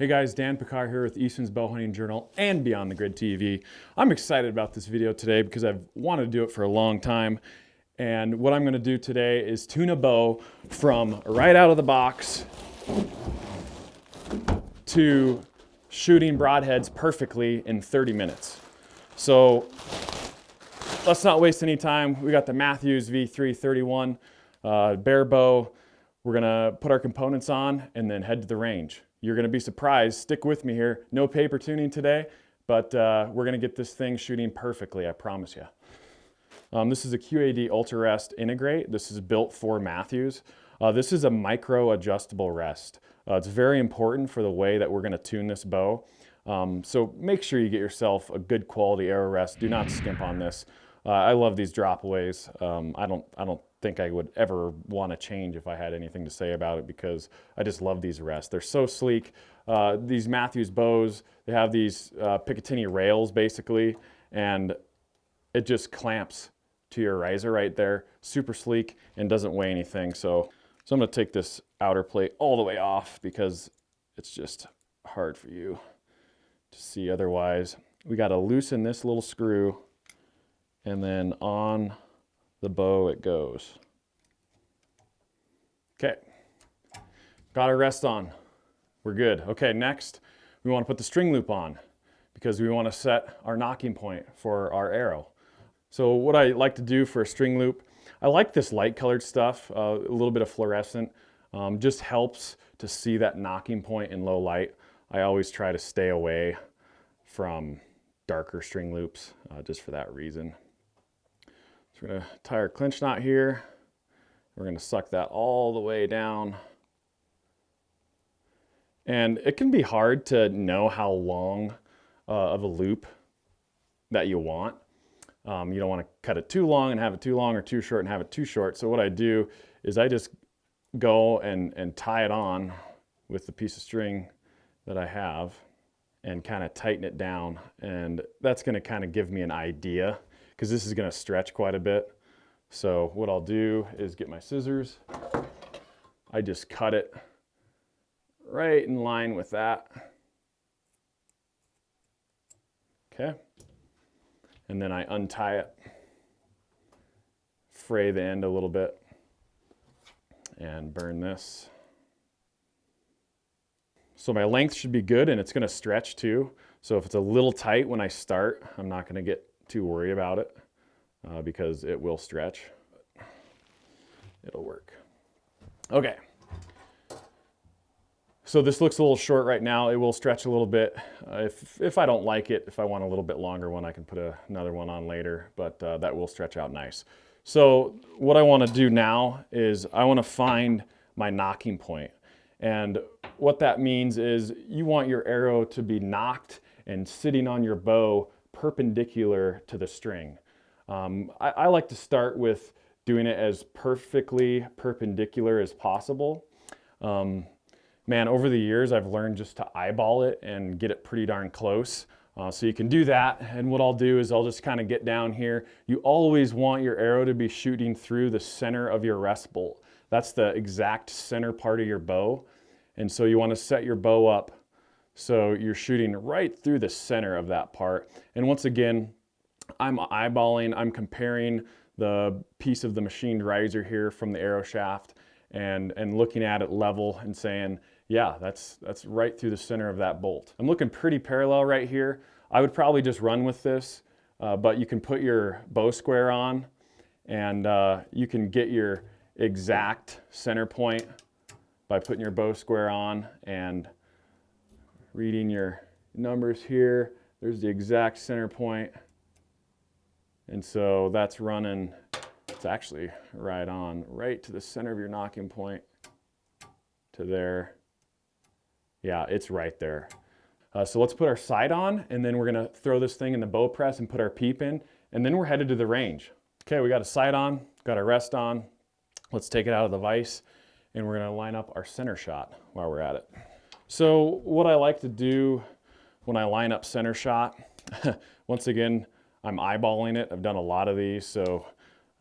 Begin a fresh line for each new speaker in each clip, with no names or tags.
Hey guys, Dan Pickar here with Eastmans Bowhunting Journal and Beyond the Grid TV. I'm excited about this video today because I've wanted to do it for a long time. And what I'm going to do today is tune a bow from right out of the box to shooting broadheads perfectly in 30 minutes. So let's not waste any time. We got the Mathews V331 bare bow. We're going to put our components on and then head to the range. You're going to be surprised. Stick with me here. No paper tuning today, but we're going to get this thing shooting perfectly, I promise you. This is a QAD Ultra Rest Integrate. This is built for Mathews. This is a micro adjustable rest. It's very important for the way that we're going to tune this bow. So make sure you get yourself a good quality arrow rest. Do not skimp on this. I love these dropaways. I don't think I would ever want to change if I had anything to say about it because I just love these rests. They're so sleek. These Mathews bows, they have these Picatinny rails basically, and it just clamps to your riser right there. Super sleek and doesn't weigh anything. So I'm going to take this outer plate all the way off because it's just hard for you to see otherwise. We got to loosen this little screw and then on the bow it goes. Okay, got our rest on. We're good. Okay, next we want to put the string loop on because we want to set our knocking point for our arrow. So what I like to do for a string loop, I like this light colored stuff, a little bit of fluorescent, just helps to see that knocking point in low light. I always try to stay away from darker string loops just for that reason. So we're going to tie our clinch knot here. We're going to suck that all the way down. And it can be hard to know how long of a loop that you want. You don't want to cut it too long and have it too long or too short and have it too short. So what I do is I just go and tie it on with the piece of string that I have and kind of tighten it down. And that's going to kind of give me an idea because this is going to stretch quite a bit. So what I'll do is get my scissors. I just cut it right in line with that. Okay. And then I untie it, fray the end a little bit, and burn this. So my length should be good and it's going to stretch too. So if it's a little tight when I start, I'm not going to get too worried about it because it will stretch. It'll work. Okay. So this looks a little short right now. It will stretch a little bit. If I don't like it, if I want a little bit longer one, I can put another one on later, but that will stretch out nice. So what I want to do now is I want to find my knocking point. And what that means is you want your arrow to be nocked and sitting on your bow perpendicular to the string. I like to start with doing it as perfectly perpendicular as possible. Man, over the years, I've learned just to eyeball it and get it pretty darn close. So you can do that. And what I'll do is I'll just kind of get down here. You always want your arrow to be shooting through the center of your rest bolt. That's the exact center part of your bow. And so you want to set your bow up so you're shooting right through the center of that part. And once again, I'm eyeballing, I'm comparing the piece of the machined riser here from the arrow shaft and looking at it level and saying, yeah, that's right through the center of that bolt. I'm looking pretty parallel right here. I would probably just run with this, but you can put your bow square on and you can get your exact center point by putting your bow square on and reading your numbers here. There's the exact center point. And so that's running, it's actually right on, right to the center of your knocking point to there. Yeah, it's right there. So let's put our sight on and then we're gonna throw this thing in the bow press and put our peep in and then we're headed to the range. Okay, we got a sight on, got our rest on. Let's take it out of the vise and we're gonna line up our center shot while we're at it. So what I like to do when I line up center shot, once again, I'm eyeballing it. I've done a lot of these, so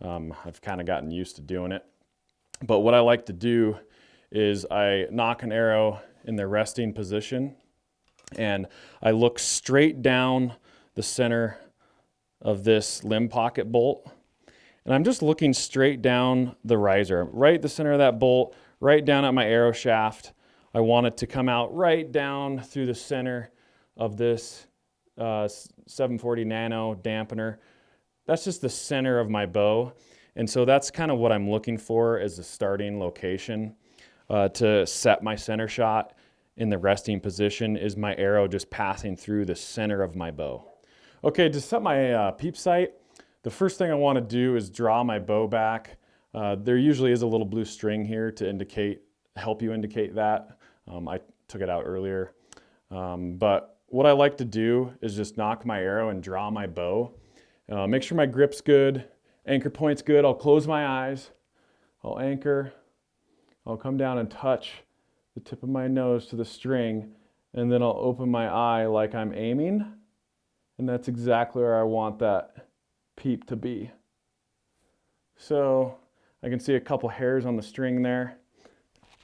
I've kind of gotten used to doing it. But what I like to do is I knock an arrow in the resting position And I look straight down the center of this limb pocket bolt, and I'm just looking straight down the riser, right the center of that bolt, right down at my arrow shaft. I want it to come out right down through the center of this 740 Nano dampener. That's just the center of my bow. And so that's kind of what I'm looking for as the starting location to set my center shot in the resting position, is my arrow just passing through the center of my bow. Okay, to set my peep sight, the first thing I want to do is draw my bow back. There usually is a little blue string here to help you indicate that. I took it out earlier. But what I like to do is just knock my arrow and draw my bow. Make sure my grip's good, anchor point's good. I'll close my eyes, I'll anchor, I'll come down and touch the tip of my nose to the string, and then I'll open my eye like I'm aiming, and that's exactly where I want that peep to be. So I can see a couple hairs on the string there.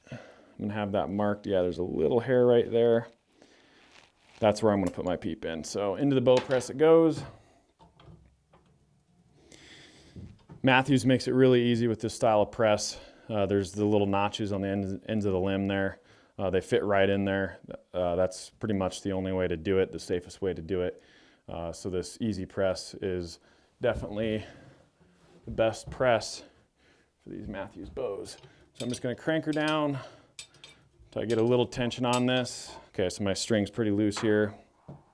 I'm gonna have that marked. Yeah, there's a little hair right there. That's where I'm gonna put my peep in. So into the bow press it goes. Mathews makes it really easy with this style of press. There's the little notches on the ends of the limb there. They fit right in there. That's pretty much the only way to do it, the safest way to do it. So this easy press is definitely the best press for these Mathews bows. So I'm just going to crank her down until I get a little tension on this. Okay, so my string's pretty loose here.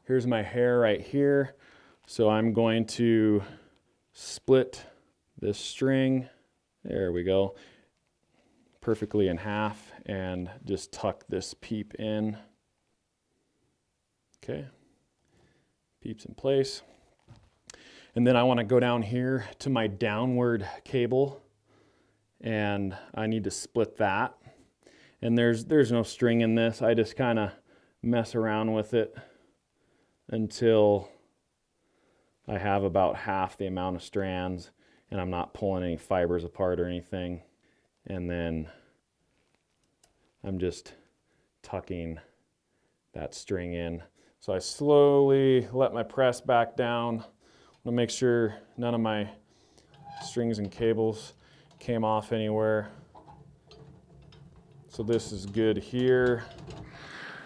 Here's my hair right here. So I'm going to split this string. There we go. Perfectly in half, and just tuck this peep in. Okay, peep's in place. And then I want to go down here to my downward cable, and I need to split that. And there's no string in this. I just kind of mess around with it until I have about half the amount of strands, and I'm not pulling any fibers apart or anything. And then I'm just tucking that string in. So I slowly let my press back down. I'm gonna make sure none of my strings and cables came off anywhere. So this is good here.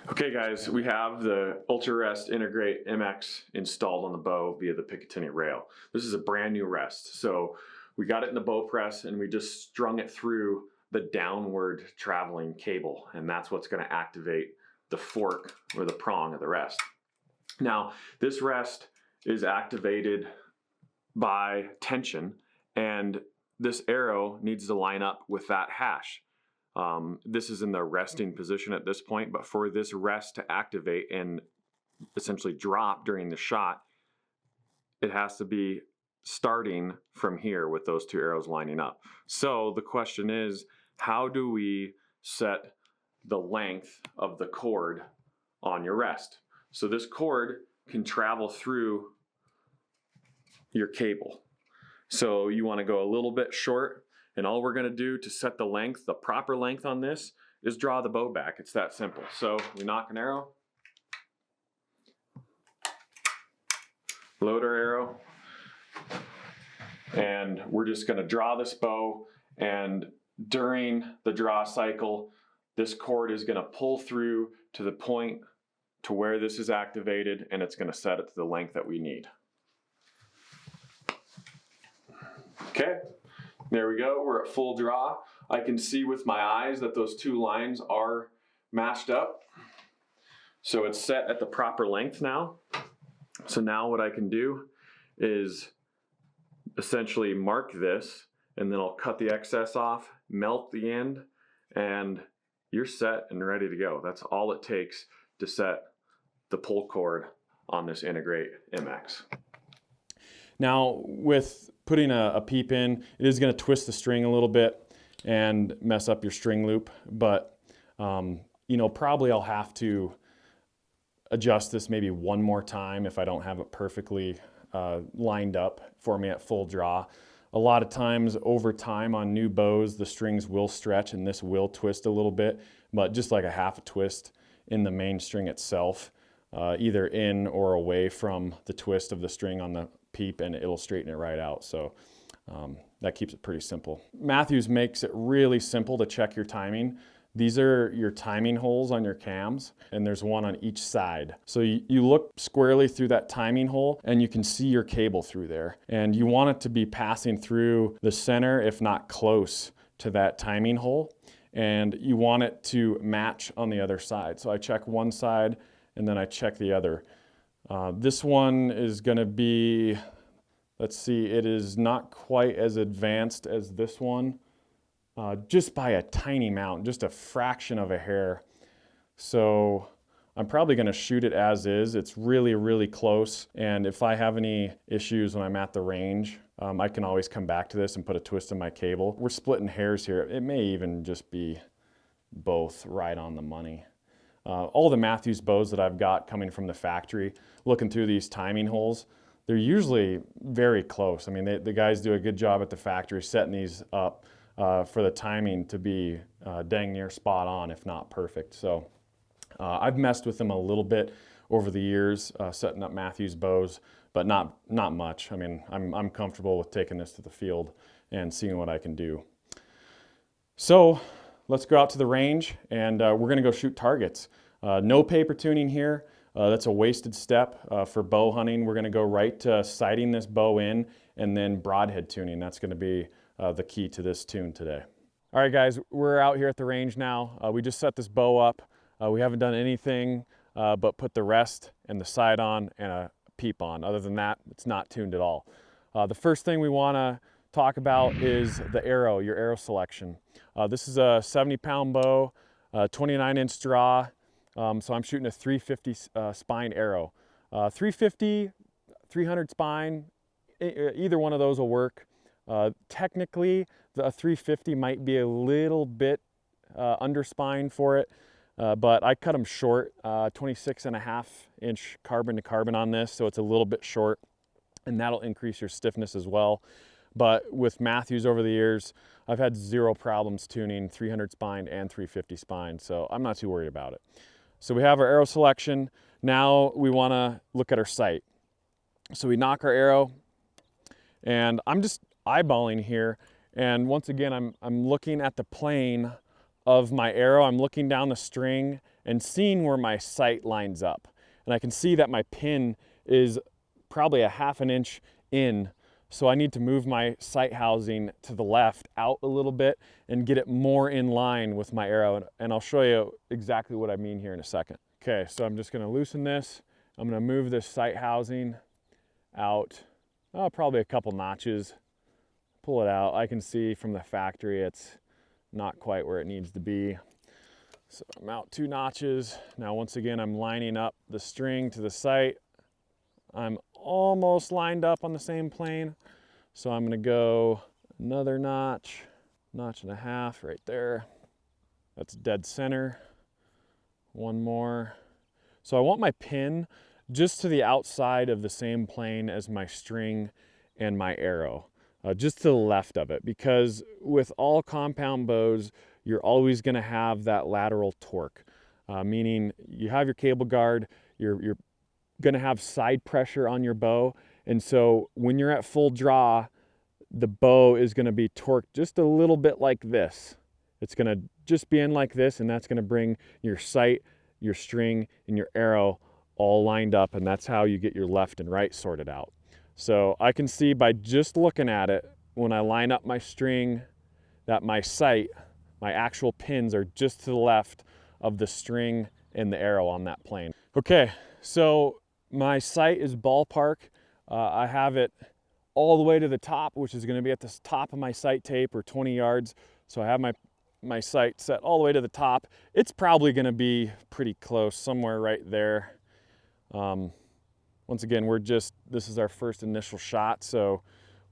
Okay guys, we have the Ultra Rest Integrate MX installed on the bow via the Picatinny rail. This is a brand new rest. So we got it in the bow press and we just strung it through the downward traveling cable, and that's what's going to activate the fork or the prong of the rest. Now, this rest is activated by tension, and this arrow needs to line up with that hash. This is in the resting position at this point, but for this rest to activate and essentially drop during the shot, it has to be starting from here with those two arrows lining up. So the question is, how do we set the length of the cord on your rest? So this cord can travel through your cable. So you want to go a little bit short, and all we're going to do to set the length, the proper length on this, is draw the bow back. It's that simple. So we knock an arrow, load our arrow, and we're just going to draw this bow, and during the draw cycle, this cord is going to pull through to the point to where this is activated, and it's going to set it to the length that we need. Okay, there we go. We're at full draw. I can see with my eyes that those two lines are matched up. So it's set at the proper length now. So now what I can do is essentially mark this, and then I'll cut the excess off, melt the end, and you're set and ready to go. That's all it takes to set the pull cord on this Integrate MX. Now, with putting a peep in, it is going to twist the string a little bit and mess up your string loop, but probably I'll have to adjust this maybe one more time if I don't have it perfectly lined up for me at full draw. A lot of times over time on new bows, the strings will stretch and this will twist a little bit, but just like a half a twist in the main string itself either in or away from the twist of the string on the peep, and it'll straighten it right out. So that keeps it pretty simple. Mathews makes it really simple to check your timing. These are your timing holes on your cams, and there's one on each side. So you look squarely through that timing hole and you can see your cable through there. And you want it to be passing through the center, if not close to that timing hole. And you want it to match on the other side. So I check one side and then I check the other. This one is gonna be, let's see, it is not quite as advanced as this one. Just by a tiny amount, just a fraction of a hair. So I'm probably gonna shoot it as is. It's really, really close. And if I have any issues when I'm at the range, I can always come back to this and put a twist in my cable. We're splitting hairs here. It may even just be both right on the money. All the Mathews bows that I've got coming from the factory, looking through these timing holes, they're usually very close. I mean, the guys do a good job at the factory setting these up for the timing to be dang near spot on, if not perfect. So I've messed with them a little bit over the years, setting up Mathews bows, but not much. I mean, I'm comfortable with taking this to the field and seeing what I can do. So let's go out to the range, and we're gonna go shoot targets. No paper tuning here. That's a wasted step for bow hunting. We're gonna go right to sighting this bow in and then broadhead tuning. That's gonna be the key to this tune today. All right, guys, we're out here at the range now. We just set this bow up. We haven't done anything but put the rest and the sight on and a peep on. Other than that, it's not tuned at all. The first thing we wanna talk about is the arrow, your arrow selection. This is a 70-pound bow, 29-inch draw, so I'm shooting a 350 spine arrow. 350, 300 spine, either one of those will work. Technically, the 350 might be a little bit under spine for it, but I cut them short, 26.5-inch carbon to carbon on this, so it's a little bit short, and that'll increase your stiffness as well. But with Mathews over the years, I've had zero problems tuning 300 spine and 350 spine, so I'm not too worried about it. So we have our arrow selection. Now we want to look at our sight. So we knock our arrow, and I'm just eyeballing here, and once again I'm looking at the plane of my arrow. I'm looking down the string and seeing where my sight lines up, and I can see that my pin is probably a 1/2 inch in, so I need to move my sight housing to the left out a little bit and get it more in line with my arrow, and I'll show you exactly what I mean here in a second. Okay, so I'm just going to loosen this. I'm going to move this sight housing out probably a couple notches. Pull it out. I can see from the factory it's not quite where it needs to be. So I'm out 2 notches. Now once again I'm lining up the string to the sight. I'm almost lined up on the same plane. So I'm gonna go another notch, 1.5 notches right there. That's dead center. One more. So I want my pin just to the outside of the same plane as my string and my arrow. Just to the left of it, because with all compound bows, you're always going to have that lateral torque, meaning you have your cable guard, you're going to have side pressure on your bow, and so when you're at full draw, the bow is going to be torqued just a little bit like this. It's going to just be in like this, and that's going to bring your sight, your string, and your arrow all lined up, and that's how you get your left and right sorted out. So I can see by just looking at it, when I line up my string, that my sight, my actual pins are just to the left of the string and the arrow on that plane. Okay, so my sight is ballpark. I have it all the way to the top, which is gonna be at the top of my sight tape, or 20 yards. So I have my sight set all the way to the top. It's probably gonna be pretty close, somewhere right there. Once again, this is our first initial shot, so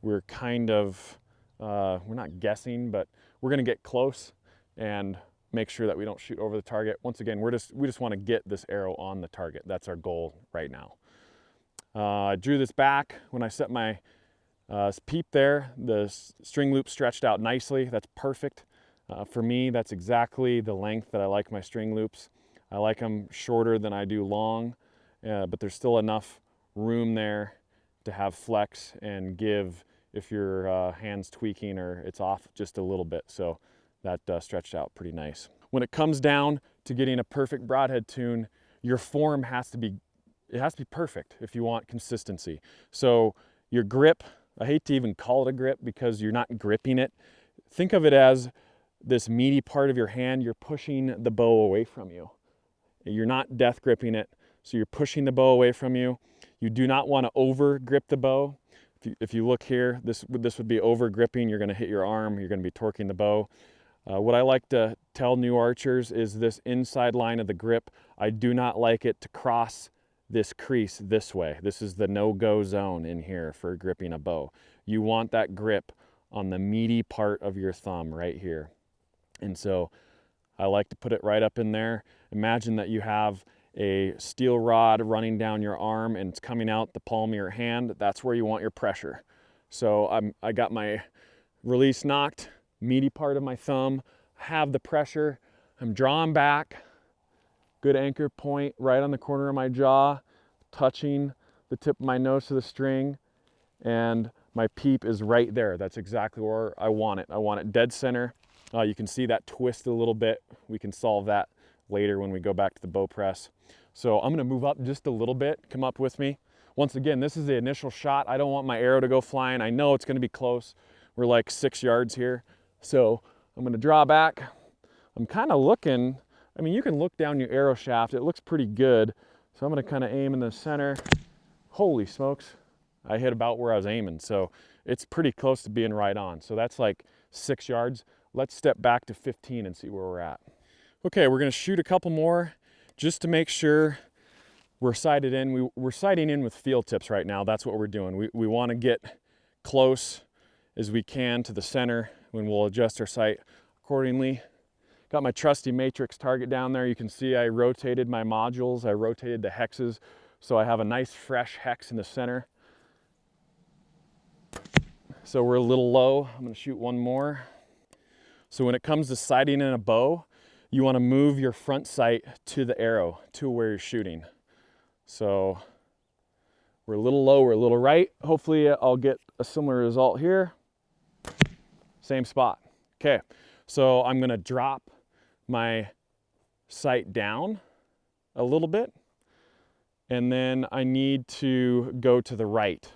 we're kind of, we're not guessing, but we're gonna get close and make sure that we don't shoot over the target. Once again, we just wanna get this arrow on the target. That's our goal right now. I drew this back. When I set my peep there, the string loop stretched out nicely. That's perfect. For me, that's exactly the length that I like my string loops. I like them shorter than I do long. but there's still enough room there to have flex and give if your hand's tweaking or it's off just a little bit. So that stretched out pretty nice. When it comes down to getting a perfect broadhead tune, your form has to be perfect if you want consistency. So your grip, I hate to even call it a grip because you're not gripping it. Think of it as this meaty part of your hand, you're pushing the bow away from you. You're not death gripping it, so you're pushing the bow away from you. You do not want to over grip the bow. If you look here, this would be over gripping. You're going to hit your arm, you're going to be torquing the bow. What I like to tell new archers is this inside line of the grip, I do not like it to cross this crease this way. This is the no-go zone in here for gripping a bow. You want that grip on the meaty part of your thumb right here. And so I like to put it right up in there. Imagine that you have a steel rod running down your arm and it's coming out the palm of your hand. That's where you want your pressure. So I got my release knocked, meaty part of my thumb, have the pressure, I'm drawing back, good anchor point right on the corner of my jaw, touching the tip of my nose to the string, and my peep is right there. That's exactly where I want it. I want it dead center. You can see that twist a little bit. We can solve that later when we go back to the bow press. So I'm gonna move up just a little bit, come up with me. Once again, this is the initial shot. I don't want my arrow to go flying. I know it's gonna be close. We're like 6 yards here. So I'm gonna draw back. I'm kind of looking, I mean, you can look down your arrow shaft. It looks pretty good. So I'm gonna kind of aim in the center. Holy smokes. I hit about where I was aiming. So it's pretty close to being right on. So that's like 6 yards. Let's step back to 15 and see where we're at. Okay, we're gonna shoot a couple more just to make sure we're sighted in. We're sighting in with field tips right now. That's what we're doing. We wanna get close as we can to the center when we'll adjust our sight accordingly. Got my trusty matrix target down there. You can see I rotated my modules. I rotated the hexes. So I have a nice fresh hex in the center. So we're a little low. I'm gonna shoot one more. So when it comes to sighting in a bow, you want to move your front sight to the arrow, to where you're shooting. So we're a little low, we're a little right. Hopefully I'll get a similar result here. Same spot. Okay, so I'm gonna drop my sight down a little bit, and then I need to go to the right.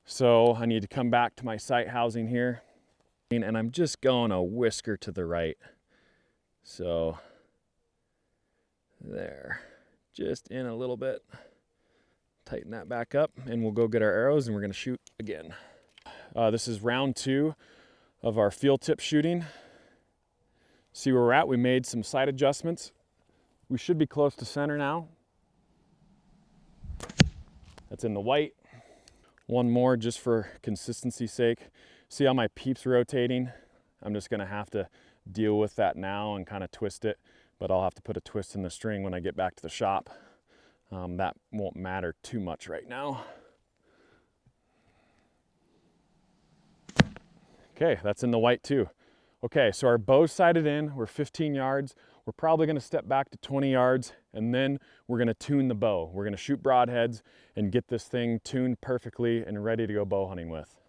So I need to come back to my sight housing here, and I'm just going a whisker to the right. So there, just in a little bit. Tighten that back up and we'll go get our arrows and we're gonna shoot again. This is round 2 of our field tip shooting. See where we're at. We made some sight adjustments. We should be close to center now. That's in the white. One more just for consistency's sake. See how my peep's rotating? I'm just gonna have to deal with that now and kind of twist it, but I'll have to put a twist in the string when I get back to the shop. That won't matter too much right now. Okay, that's in the white too. Okay, so our bow's sighted in, we're 15 yards. We're probably gonna step back to 20 yards and then we're gonna tune the bow. We're gonna shoot broadheads and get this thing tuned perfectly and ready to go bow hunting with.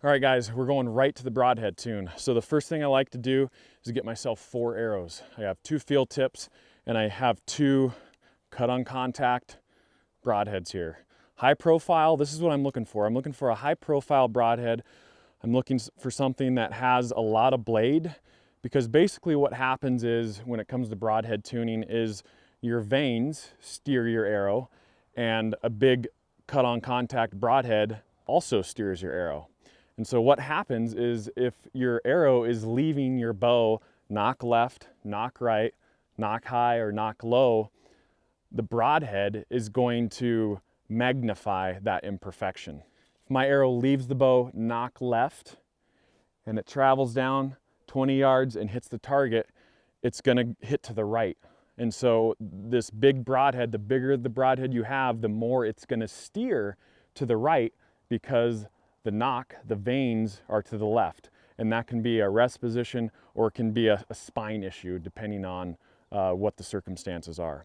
All right guys, we're going right to the broadhead tune. So the first thing I like to do is get myself 4 arrows. I have 2 field tips and I have 2 cut on contact broadheads here. High profile, this is what I'm looking for. I'm looking for a high profile broadhead. I'm looking for something that has a lot of blade, because basically what happens is when it comes to broadhead tuning is your vanes steer your arrow and a big cut on contact broadhead also steers your arrow. And so what happens is if your arrow is leaving your bow knock left, knock right, knock high, or knock low, the broadhead is going to magnify that imperfection. If my arrow leaves the bow knock left and it travels down 20 yards and hits the target, it's gonna hit to the right. And so this big broadhead, the bigger the broadhead you have, the more it's gonna steer to the right, because the knock, the vanes are to the left. And that can be a rest position or it can be a spine issue depending on what the circumstances are.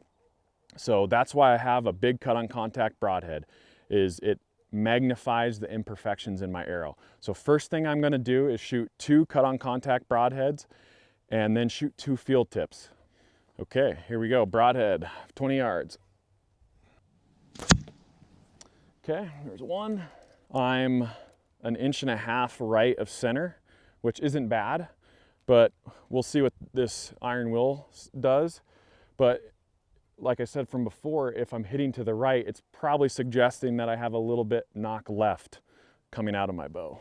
So that's why I have a big cut on contact broadhead, is it magnifies the imperfections in my arrow. So first thing I'm gonna do is shoot 2 cut on contact broadheads and then shoot 2 field tips. Okay, here we go, broadhead, 20 yards. Okay, there's one. I'm 1.5 inches right of center, which isn't bad, but we'll see what this iron will does. But like I said from before, if I'm hitting to the right, it's probably suggesting that I have a little bit knock left coming out of my bow.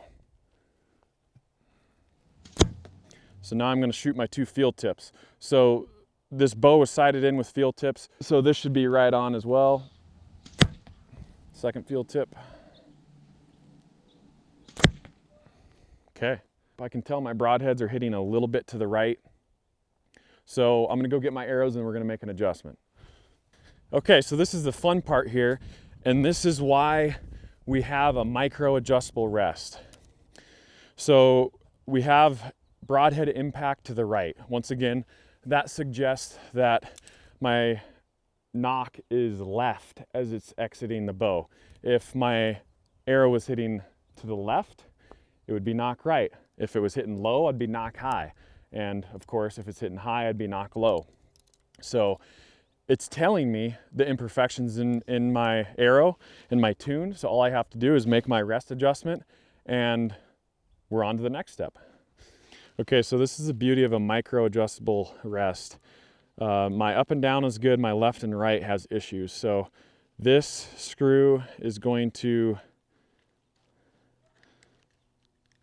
So now I'm going to shoot my 2 field tips. So this bow is sighted in with field tips, so this should be right on as well. Second field tip. Okay, I can tell my broadheads are hitting a little bit to the right. So I'm gonna go get my arrows and we're gonna make an adjustment. Okay, so this is the fun part here, and this is why we have a micro adjustable rest. So we have broadhead impact to the right. Once again, that suggests that my knock is left as it's exiting the bow. If my arrow was hitting to the left, it would be knock right. If it was hitting low, I'd be knock high. And of course, if it's hitting high, I'd be knock low. So it's telling me the imperfections in my arrow and my tune. So all I have to do is make my rest adjustment and we're on to the next step. Okay, so this is the beauty of a micro adjustable rest. My up and down is good, my left and right has issues. So this screw is going to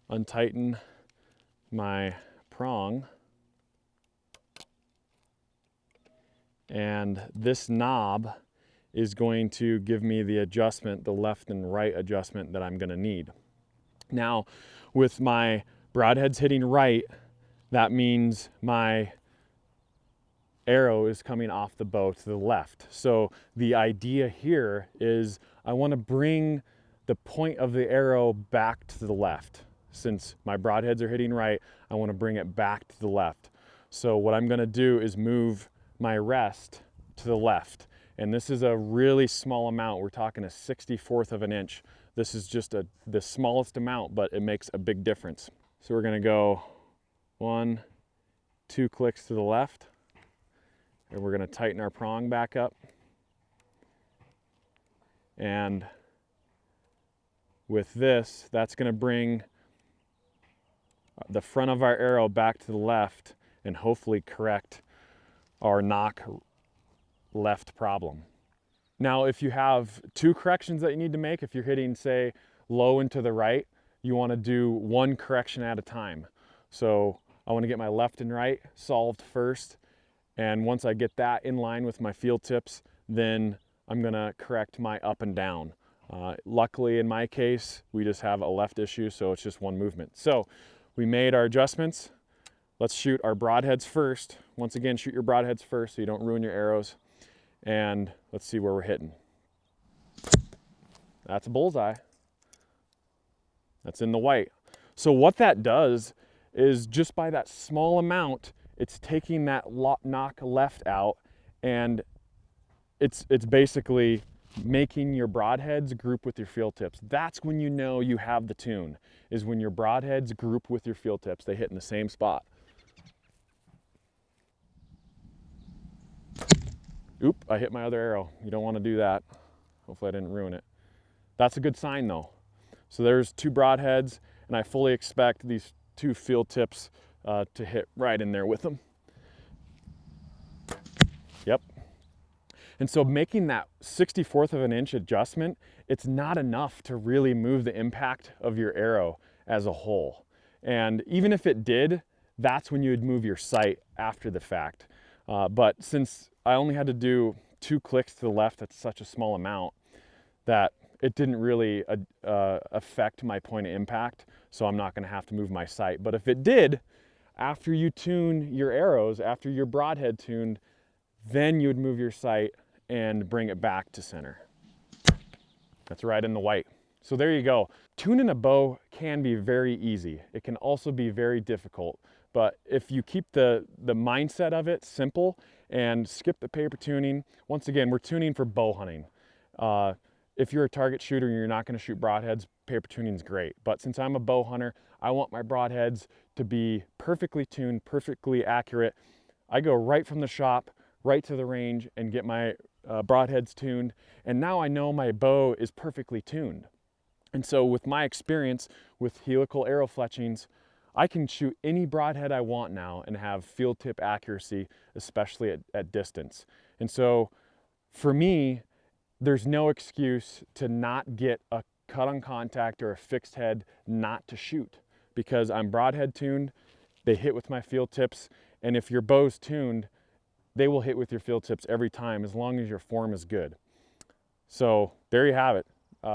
untighten my prong, and this knob is going to give me the adjustment, the left and right adjustment that I'm going to need. Now, with my broadheads hitting right, that means my arrow is coming off the bow to the left. So the idea here is I want to bring the point of the arrow back to the left. Since my broadheads are hitting right, I want to bring it back to the left. So what I'm going to do is move my rest to the left. And this is a really small amount. We're talking a 64th of an inch. This is just the smallest amount, but it makes a big difference. So we're going to go 1, 2 clicks to the left. And we're going to tighten our prong back up. And with this, that's going to bring the front of our arrow back to the left and hopefully correct our knock left problem. Now, if you have 2 corrections that you need to make, if you're hitting, say, low and to the right, you want to do 1 correction at a time. So I want to get my left and right solved first. And once I get that in line with my field tips, then I'm going to correct my up and down. Luckily, in my case, we just have a left issue, so it's just 1 movement. So we made our adjustments. Let's shoot our broadheads first. Once again, shoot your broadheads first so you don't ruin your arrows. And let's see where we're hitting. That's a bullseye. That's in the white. So what that does is just by that small amount, it's taking that knock left out, and it's basically making your broadheads group with your field tips. That's when you know you have the tune, is when your broadheads group with your field tips. They hit in the same spot. Oop, I hit my other arrow. You don't want to do that. Hopefully I didn't ruin it. That's a good sign though. So there's 2 broadheads, and I fully expect these 2 field tips to hit right in there with them. Yep. And so making that 64th of an inch adjustment, it's not enough to really move the impact of your arrow as a whole. And even if it did, that's when you would move your sight after the fact. But since I only had to do 2 clicks to the left, that's such a small amount that it didn't really affect my point of impact, so I'm not going to have to move my sight. But if it did, after you tune your arrows, after your broadhead tuned, then you would move your sight and bring it back to center. That's right in the white. So there you go. Tuning a bow can be very easy. It can also be very difficult. But if you keep the mindset of it simple and skip the paper tuning. Once again, we're tuning for bow hunting. If you're a target shooter and you're not going to shoot broadheads, paper tuning is great. But since I'm a bow hunter, I want my broadheads to be perfectly tuned, perfectly accurate. I go right from the shop, right to the range and get my broadheads tuned. And now I know my bow is perfectly tuned. And so with my experience with helical arrow fletchings, I can shoot any broadhead I want now and have field tip accuracy, especially at distance. And so for me, there's no excuse to not get a cut on contact or a fixed head not to shoot, because I'm broadhead tuned, they hit with my field tips, and if your bow's tuned, they will hit with your field tips every time as long as your form is good. So there you have it.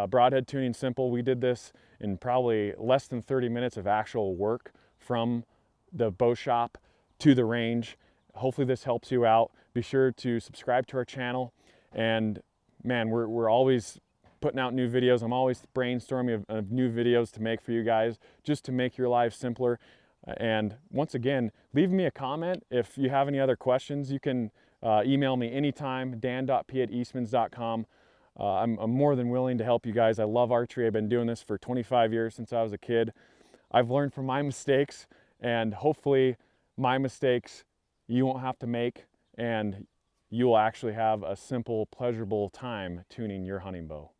Broadhead tuning simple. We did this in probably less than 30 minutes of actual work from the bow shop to the range. Hopefully this helps you out. Be sure to subscribe to our channel, and man, we're always putting out new videos. I'm always brainstorming of new videos to make for you guys, just to make your life simpler. And once again, leave me a comment. If you have any other questions, you can email me anytime, dan.p@eastmans.com. I'm more than willing to help you guys. I love archery. I've been doing this for 25 years since I was a kid. I've learned from my mistakes, and hopefully my mistakes you won't have to make, and you will actually have a simple, pleasurable time tuning your hunting bow.